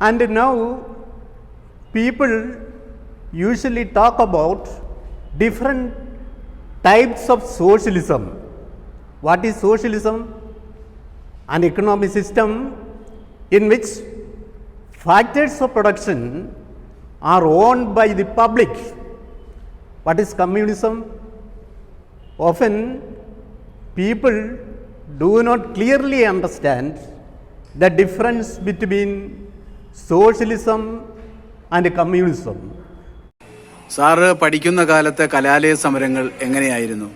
And now people usually talk about different types of socialism. What is socialism? An economic system in which factors of production are owned by the public. What is communism? Often people do not clearly understand the difference between socialism and communism. Sir പഠിക്കുന്ന കാലത്തെ കലാലയ സമരങ്ങൾ എങ്ങനെയായിരുന്നു?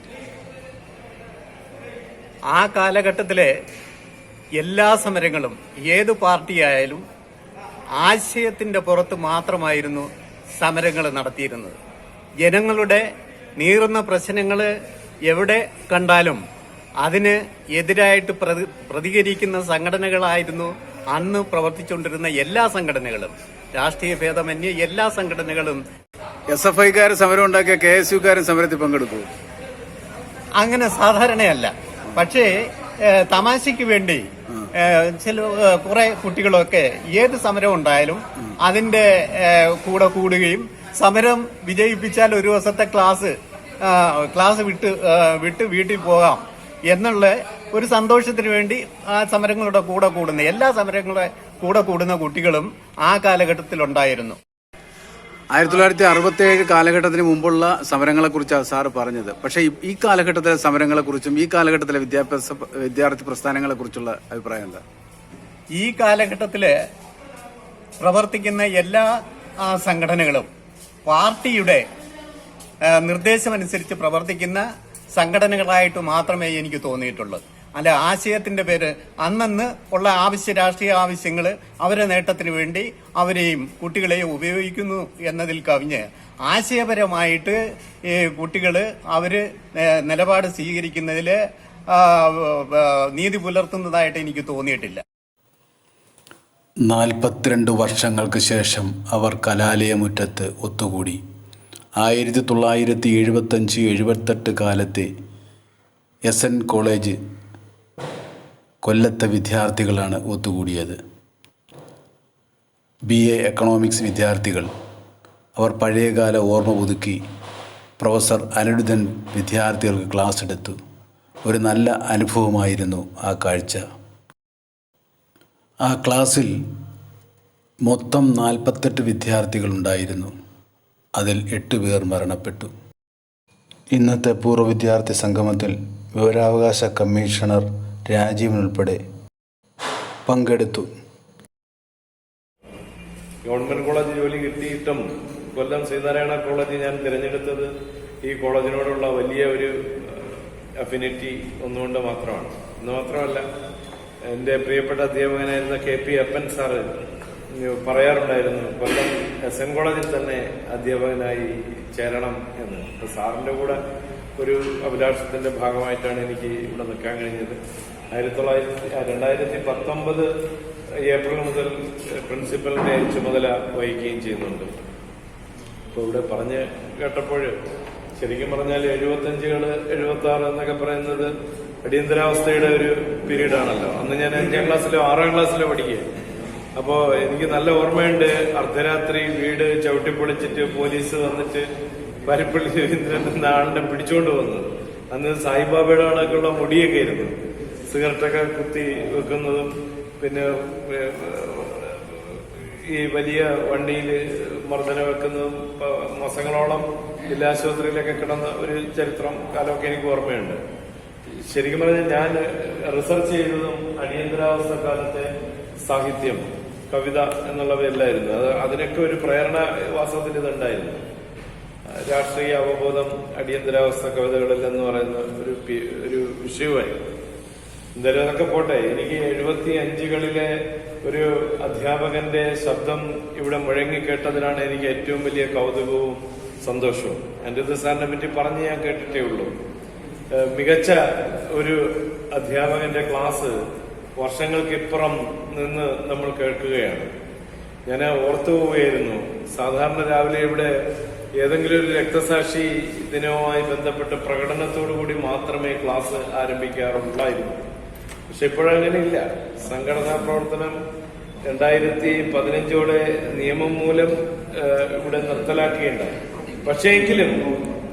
ആ കാലഘട്ടത്തിലെ എല്ലാ സമരങ്ങളും ഏത് പാർട്ടിയായാലും ആശയത്തിന്റെ പുറത്ത് മാത്രമായിരുന്നു സമരങ്ങൾ നടത്തിയിരുന്നത്. ജനങ്ങളുടെ നീറുന്ന പ്രശ്നങ്ങൾ എവിടെ കണ്ടാലും അതിന് എതിരായിട്ട് പ്രതികരിക്കുന്ന സംഘടനകളായിരുന്നു അന്ന് പ്രവർത്തിച്ചുകൊണ്ടിരുന്ന എല്ലാ സംഘടനകളും. രാഷ്ട്രീയ ഭേദമന്യേ എല്ലാ സംഘടനകളും. SFIക്കാർ സമരം ഉണ്ടാക്കിയ KSUക്കാരും സമരത്തിൽ പങ്കെടുക്കൂ? അങ്ങനെ സാധാരണയല്ല. പക്ഷേ തമാശയ്ക്ക് വേണ്ടി ചില കുറെ കുട്ടികളൊക്കെ ഏത് സമരം ഉണ്ടായാലും അതിന്റെ കൂടെ കൂടുകയും സമരം വിജയിപ്പിച്ചാൽ ഒരു ദിവസത്തെ ക്ലാസ് വിട്ട് വീട്ടിൽ പോകാം എന്നുള്ള ഒരു സന്തോഷത്തിന് വേണ്ടി ആ സമരങ്ങളുടെ കൂടെ കൂടുന്ന എല്ലാ സമരങ്ങളുടെ കൂടെ കൂടുന്ന കുട്ടികളും ആ കാലഘട്ടത്തിൽ ഉണ്ടായിരുന്നു. 1967 കാലഘട്ടത്തിന് മുമ്പുള്ള സമരങ്ങളെക്കുറിച്ചാണ് സാറ് പറഞ്ഞത്. പക്ഷേ ഈ കാലഘട്ടത്തിലെ സമരങ്ങളെക്കുറിച്ചും ഈ കാലഘട്ടത്തിലെ വിദ്യാർത്ഥി പ്രസ്ഥാനങ്ങളെക്കുറിച്ചുള്ള അഭിപ്രായം എന്താ? ഈ കാലഘട്ടത്തില് പ്രവർത്തിക്കുന്ന എല്ലാ സംഘടനകളും പാർട്ടിയുടെ നിർദ്ദേശമനുസരിച്ച് പ്രവർത്തിക്കുന്ന സംഘടനകളായിട്ട് മാത്രമേ എനിക്ക് തോന്നിയിട്ടുള്ളൂ. അല്ല, ആശയത്തിന്റെ പേര് അന്നന്ന് ഉള്ള രാഷ്ട്രീയ ആവശ്യങ്ങൾ അവരുടെ നേട്ടത്തിന് വേണ്ടി അവരെയും കുട്ടികളെയും ഉപയോഗിക്കുന്നു എന്നതിൽ കവിഞ്ഞ് ആശയപരമായിട്ട് കുട്ടികൾ അവര് നിലപാട് സ്വീകരിക്കുന്നതിൽ നീതി പുലർത്തുന്നതായിട്ട് എനിക്ക് തോന്നിയിട്ടില്ല. 42 വർഷങ്ങൾക്ക് ശേഷം അവർ കലാലയമുറ്റത്ത് ഒത്തുകൂടി. 1975-78 കാലത്തെ SN കോളേജ് കൊല്ലത്തെ വിദ്യാർത്ഥികളാണ് ഒത്തുകൂടിയത്. BA എക്കണോമിക്സ് വിദ്യാർത്ഥികൾ. അവർ പഴയകാല ഓർമ്മ പുതുക്കി. പ്രൊഫസർ അനിരുദ്ധൻ വിദ്യാർത്ഥികൾക്ക് ക്ലാസ് എടുത്തു. ഒരു നല്ല അനുഭവമായിരുന്നു ആ കാഴ്ച. ആ ക്ലാസ്സിൽ മൊത്തം 48 വിദ്യാർത്ഥികളുണ്ടായിരുന്നു. അതിൽ 8 പേർ മരണപ്പെട്ടു. ഇന്നത്തെ പൂർവ്വ വിദ്യാർത്ഥി സംഗമത്തിൽ വിവരാവകാശ കമ്മീഷണർ രാജീവനുൾപ്പെടെ പങ്കെടുത്തു. ഗവൺമെന്റ് കോളേജ് ജോലി കിട്ടിയിട്ടും കൊല്ലം ശ്രീനാരായണ കോളേജ് ഞാൻ തിരഞ്ഞെടുത്തത് ഈ കോളേജിനോടുള്ള വലിയ ഒരു അഫിനിറ്റി ഒന്നുകൊണ്ട് മാത്രമാണ്. ഇന്ന് മാത്രമല്ല, എൻ്റെ പ്രിയപ്പെട്ട അധ്യാപകനായിരുന്ന KP അപ്പൻ സാറ് പറയാറുണ്ടായിരുന്നു കൊല്ലം SN കോളേജിൽ തന്നെ അധ്യാപകനായി ചേരണം എന്ന്. സാറിന്റെ കൂടെ ഒരു അഭിലാഷത്തിന്റെ ഭാഗമായിട്ടാണ് എനിക്ക് ഇവിടെ നിൽക്കാൻ കഴിഞ്ഞത്. 2019 ഏപ്രിൽ മുതൽ പ്രിൻസിപ്പലിന്റെ ചുമതല വഹിക്കുകയും ചെയ്യുന്നുണ്ട്. ഇപ്പൊ ഇവിടെ പറഞ്ഞ് കേട്ടപ്പോൾ ശരിക്കും പറഞ്ഞാൽ 75 76 എന്നൊക്കെ പറയുന്നത് അടിയന്തരാവസ്ഥയുടെ ഒരു പീരീഡാണല്ലോ. അന്ന് ഞാൻ 5ാം ക്ലാസ്സിലോ 6ാം ക്ലാസ്സിലോ പഠിക്കുക. അപ്പോ എനിക്ക് നല്ല ഓർമ്മയുണ്ട്, അർദ്ധരാത്രി വീട് ചവിട്ടിപ്പൊളിച്ചിട്ട് പോലീസ് വന്നിട്ട് പരിപ്പള്ളി രവീന്ദ്രൻ എന്ന ആളിനെ പിടിച്ചുകൊണ്ട് വന്നത്. അന്ന് സായിബാബയുടെ കണക്കുള്ള മുടിയൊക്കെ ആയിരുന്നു. സിഗരറ്റൊക്കെ കുത്തി വെക്കുന്നതും പിന്നെ ഈ വലിയ വണ്ടിയിൽ മർദ്ദന വെക്കുന്നതും മാസങ്ങളോളം ജില്ലാശുപത്രിയിലൊക്കെ കിടന്ന ഒരു ചരിത്രം കാലമൊക്കെ എനിക്ക് ഓർമ്മയുണ്ട്. ശരിക്കും പറഞ്ഞാൽ ഞാൻ റിസർച്ച് ചെയ്തതും അടിയന്തരാവസ്ഥ കാലത്തെ സാഹിത്യം, കവിത എന്നുള്ളവയല്ലായിരുന്നു. അതിനൊക്കെ ഒരു പ്രേരണ വാസ്തവത്തിൽ ഇതുണ്ടായിരുന്നു. രാഷ്ട്രീയ അവബോധം അടിയന്തരാവസ്ഥ കവിതകളിൽ എന്ന് പറയുന്ന ഒരു വിഷയമായി. എന്തായാലും അതൊക്കെ പോട്ടെ. എനിക്ക് 75കളിലെ ഒരു അധ്യാപകന്റെ ശബ്ദം ഇവിടെ മുഴങ്ങിക്കേട്ടതിനാണ് എനിക്ക് ഏറ്റവും വലിയ കൗതുകവും സന്തോഷവും. അനിരുദ്ധ സാറിനെ പറ്റി പറഞ്ഞ് ഞാൻ കേട്ടിട്ടേ ഉള്ളൂ. മികച്ച ഒരു അധ്യാപകന്റെ ക്ലാസ് വർഷങ്ങൾക്കിപ്പുറം നിന്ന് നമ്മൾ കേൾക്കുകയാണ്. ഞാൻ ഓർത്തു പോവുകയായിരുന്നു, സാധാരണ രാവിലെ ഇവിടെ ഏതെങ്കിലും ഒരു രക്തസാക്ഷി ദിനവുമായി ബന്ധപ്പെട്ട് പ്രകടനത്തോടുകൂടി മാത്രമേ ക്ലാസ് ആരംഭിക്കാറുള്ളായിരുന്നു. പക്ഷെ ഇപ്പോഴങ്ങനെയില്ല. സംഘടനാ പ്രവർത്തനം 2015 നിയമം മൂലം ഇവിടെ നിർത്തലാക്കുകയുണ്ടായി. പക്ഷേ എങ്കിലും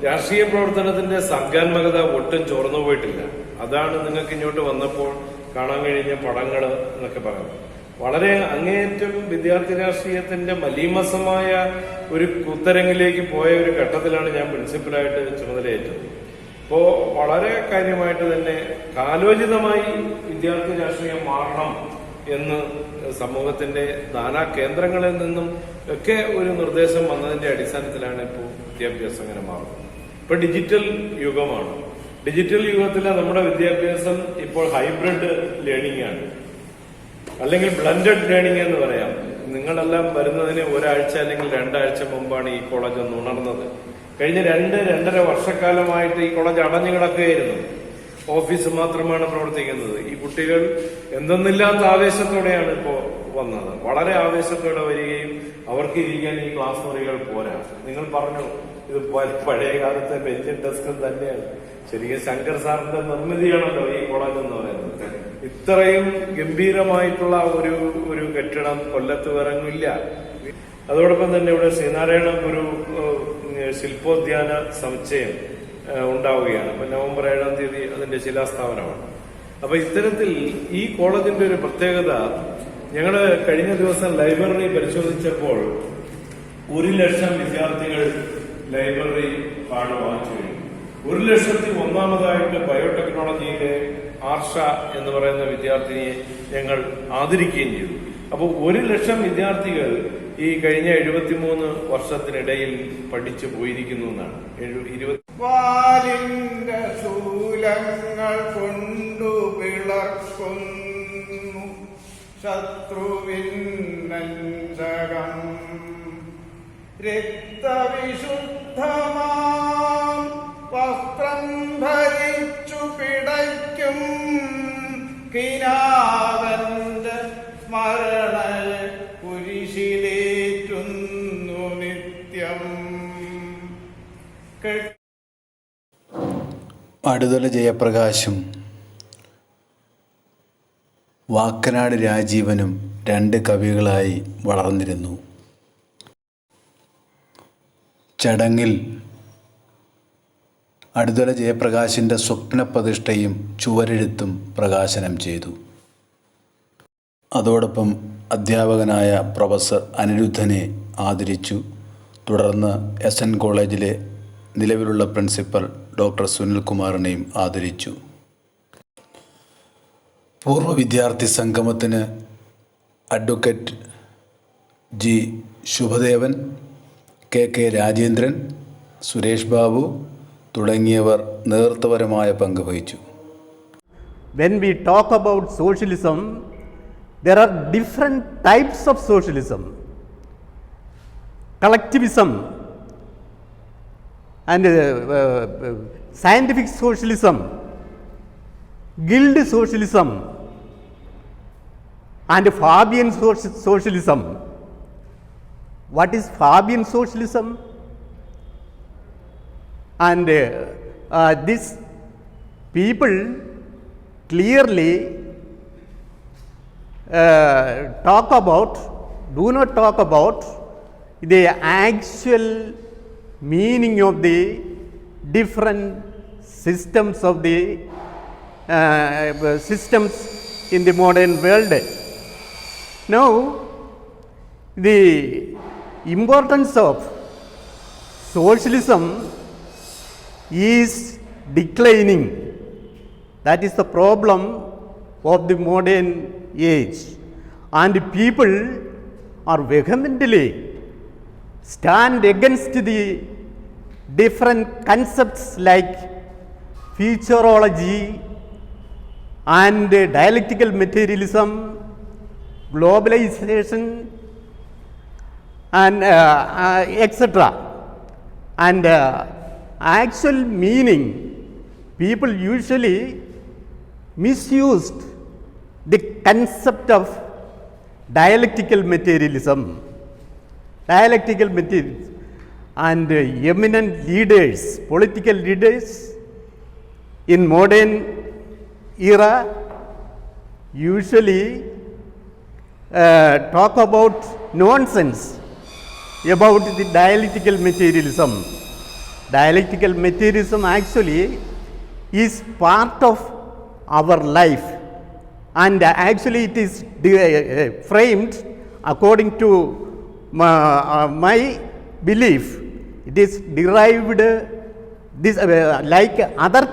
രാഷ്ട്രീയ പ്രവർത്തനത്തിന്റെ സർഗാത്മകത ഒട്ടും ചോർന്നു പോയിട്ടില്ല. അതാണ് നിങ്ങൾക്ക് ഇങ്ങോട്ട് വന്നപ്പോൾ കാണാൻ കഴിഞ്ഞ പടങ്ങൾ എന്നൊക്കെ പറയുന്നത്. വളരെ അങ്ങേയറ്റം വിദ്യാർത്ഥി രാഷ്ട്രീയത്തിന്റെ മലീമസമായ ഒരു കുത്തരങ്ങിലേക്ക് പോയ ഒരു ഘട്ടത്തിലാണ് ഞാൻ പ്രിൻസിപ്പലായിട്ട് ചുമതലയേറ്റത്. അപ്പോ വളരെ കാര്യമായിട്ട് തന്നെ കാലോചിതമായി വിദ്യാർത്ഥി രാഷ്ട്രീയം മാറണം എന്ന് സമൂഹത്തിന്റെ നാനാ കേന്ദ്രങ്ങളിൽ നിന്നും ഒക്കെ ഒരു നിർദ്ദേശം വന്നതിന്റെ അടിസ്ഥാനത്തിലാണ് ഇപ്പോൾ വിദ്യാഭ്യാസം അങ്ങനെ മാറുന്നത്. ഇപ്പൊ ഡിജിറ്റൽ യുഗമാണ്. ഡിജിറ്റൽ യുഗത്തിലെ നമ്മുടെ വിദ്യാഭ്യാസം ഇപ്പോൾ ഹൈബ്രിഡ് ലേണിംഗ് ആണ്, അല്ലെങ്കിൽ ബ്ലൻഡഡ് ലേണിംഗ് എന്ന് പറയാം. നിങ്ങളെല്ലാം വരുന്നതിന് ഒരാഴ്ച അല്ലെങ്കിൽ 2 ആഴ്ച മുമ്പാണ് ഈ കോളേജ് ഒന്ന് ഉണർന്നത്. കഴിഞ്ഞ 2-2.5 വർഷക്കാലമായിട്ട് ഈ കോളേജ് അടഞ്ഞു കിടക്കുകയായിരുന്നു. ഓഫീസ് മാത്രമാണ് പ്രവർത്തിക്കുന്നത്. ഈ കുട്ടികൾ എന്തെന്നില്ലാത്ത ആവേശത്തോടെയാണ് ഇപ്പോൾ വന്നത്. വളരെ ആവേശത്തോടെ വരികയും അവർക്ക് ഇരിക്കാൻ ഈ ക്ലാസ് മുറികൾ പോരാ. നിങ്ങൾ പറഞ്ഞു ഇത് പഴയ കാലത്തെ ബെഞ്ചും ഡെസ്കും തന്നെയാണ്. ശരിക്കും ശങ്കർ സാറിന്റെ നിർമ്മിതിയാണല്ലോ ഈ കോളേജ് എന്ന് പറയുന്നത്. ഇത്രയും ഗംഭീരമായിട്ടുള്ള ഒരു കെട്ടിടം കൊല്ലത്ത് വേറെങ്ങില്ല. അതോടൊപ്പം തന്നെ ഇവിടെ ശ്രീനാരായണ ഗുരു ശില്പോദ്യാന സമുച്ചയം ഉണ്ടാവുകയാണ്. അപ്പൊ നവംബർ 7-ാം തീയതി അതിന്റെ ശിലാസ്ഥാപനമാണ്. അപ്പൊ ഇത്തരത്തിൽ ഈ കോളേജിന്റെ ഒരു പ്രത്യേകത, ഞങ്ങള് കഴിഞ്ഞ ദിവസം ലൈബ്രറി പരിശോധിച്ചപ്പോൾ 1,00,000 വിദ്യാർത്ഥികൾ ലൈബ്രറി കാർഡ് വാങ്ങിച്ചു കഴിഞ്ഞു. 1,01,000-ാമതായിട്ട് ബയോടെക്നോളജിയിലെ ആർഷ എന്ന് പറയുന്ന വിദ്യാർത്ഥിനിയെ ഞങ്ങൾ ആദരിക്കുകയും ചെയ്തു. അപ്പോൾ 1,00,000 വിദ്യാർത്ഥികൾ ഈ കഴിഞ്ഞ 73 വർഷത്തിനിടയിൽ പഠിച്ചു പോയിരിക്കുന്നു എന്നാണ്. വാലിന്റെ ശൂലങ്ങൾ കൊണ്ടു പിളർക്കുന്നു ശത്രുവിന്നഞ്ചകം രക്തവിശുദ്ധമാം വസ്ത്രം ഭരിച്ചു പിടയ്ക്കും കിനാവന്റെ സ്മരണയെ കുരിശിലേറ്റുന്നു നിത്യം. അടുതല ജയപ്രകാശും വാക്കനാട് രാജീവനും 2 കവികളായി വളർന്നിരുന്നു. ചടങ്ങിൽ അടുതല ജയപ്രകാശിൻ്റെ സ്വപ്നപ്രതിഷ്ഠയും ചുവരെഴുത്തും പ്രകാശനം ചെയ്തു. അതോടൊപ്പം അധ്യാപകനായ പ്രൊഫസർ അനിരുദ്ധനെ ആദരിച്ചു. തുടർന്ന് SN കോളേജിലെ നിലവിലുള്ള പ്രിൻസിപ്പൽ ഡോക്ടർ സുനിൽകുമാറിനെയും ആദരിച്ചു. പൂർവ്വ വിദ്യാർത്ഥി സംഗമത്തിന് advocate G Shubhadevan, KK Rajendran, Suresh Babu തുടങ്ങിയവർ നേതൃത്വപരമായ പങ്ക് വഹിച്ചു. When we talk about socialism, there are different types of socialism. Collectivism and scientific socialism, guild socialism and Fabian socialism. What is Fabian socialism? And these people clearly do not talk about the actual meaning of the different systems of the systems in the modern world. Now, the importance of socialism is declining. That is the problem of the modern age, and people are vehemently stand against the different concepts like futurology and dialectical materialism, globalization and etc. And actual meaning, people usually misused the concept of dialectical materialism. And eminent leaders, political leaders in modern era usually talk about nonsense about the dialectical materialism. Dialectical materialism actually is part of our life, and actually it is framed according to my belief. It is derived this like other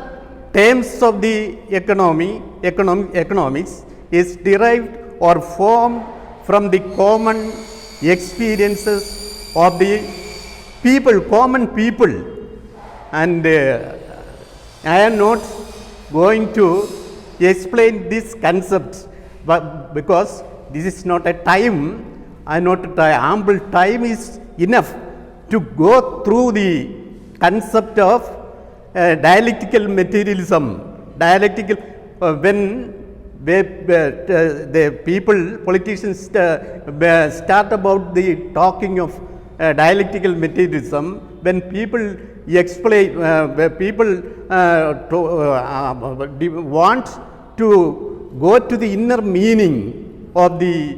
terms of the economics is derived or formed from the common experiences of the people, common people, and I am not going to explain this concept, but because this is not a time, ample time is enough to go through the concept of dialectical materialism. Dialectical, when the people, politicians start about the talking of dialectical materialism, when people explain, people want to go to the inner meaning of the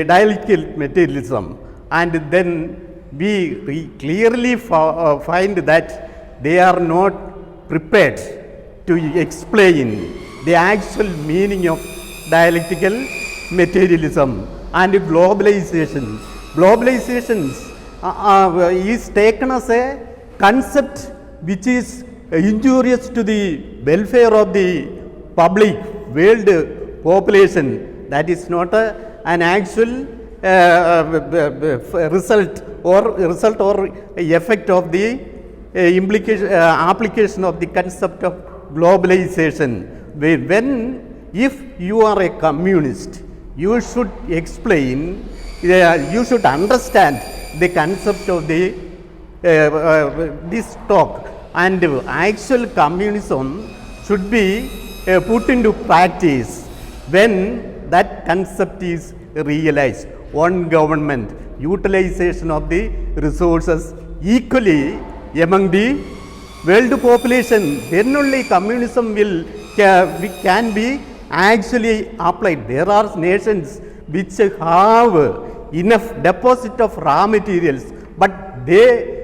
dialectical materialism, and then we clearly find that they are not prepared to explain the actual meaning of dialectical materialism and globalization. Globalization is taken as a concept which is injurious to the welfare of the public world population. That is not an actual result or effect of the application of the concept of globalization. If you are a communist, you should explain, you should understand the concept of the this talk, and actual communism should be put into practice when that concept is realized. One government, utilization of the resources equally among the world population, then only communism can be actually applied. There are nations which have enough deposit of raw materials, but they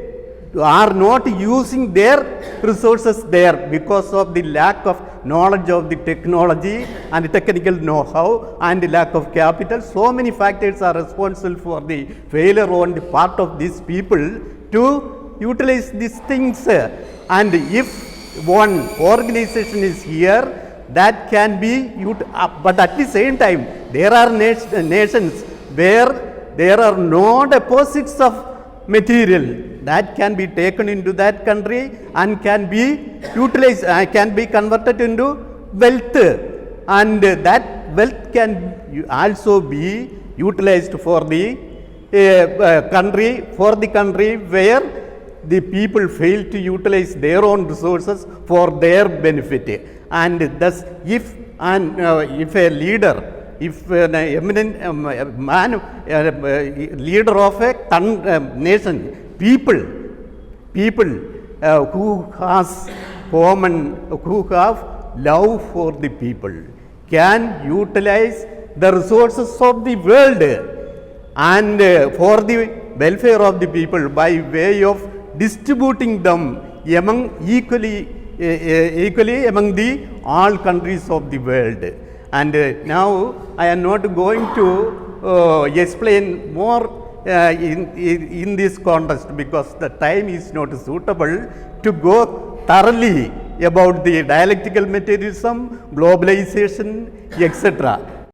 are not using their resources there because of the lack of knowledge of the technology and technical know-how and lack of capital. So many factors are responsible for the failure on the part of these people to utilize these things. And if one organization is here, that can be but at the same time there are nations where there are no deposits of material that can be taken into that country and can be utilized, can be converted into wealth, and that wealth can also be utilized for the country where the people fail to utilize their own resources for their benefit. And thus, if a leader, if an eminent man, leader of a nation, people who have love for the people can utilize the resources of the world and for the welfare of the people by way of distributing them equally among the all countries of the world. And now I am not going to explain more in this context because the time is not suitable to go thoroughly about the dialectical materialism, globalization, etc.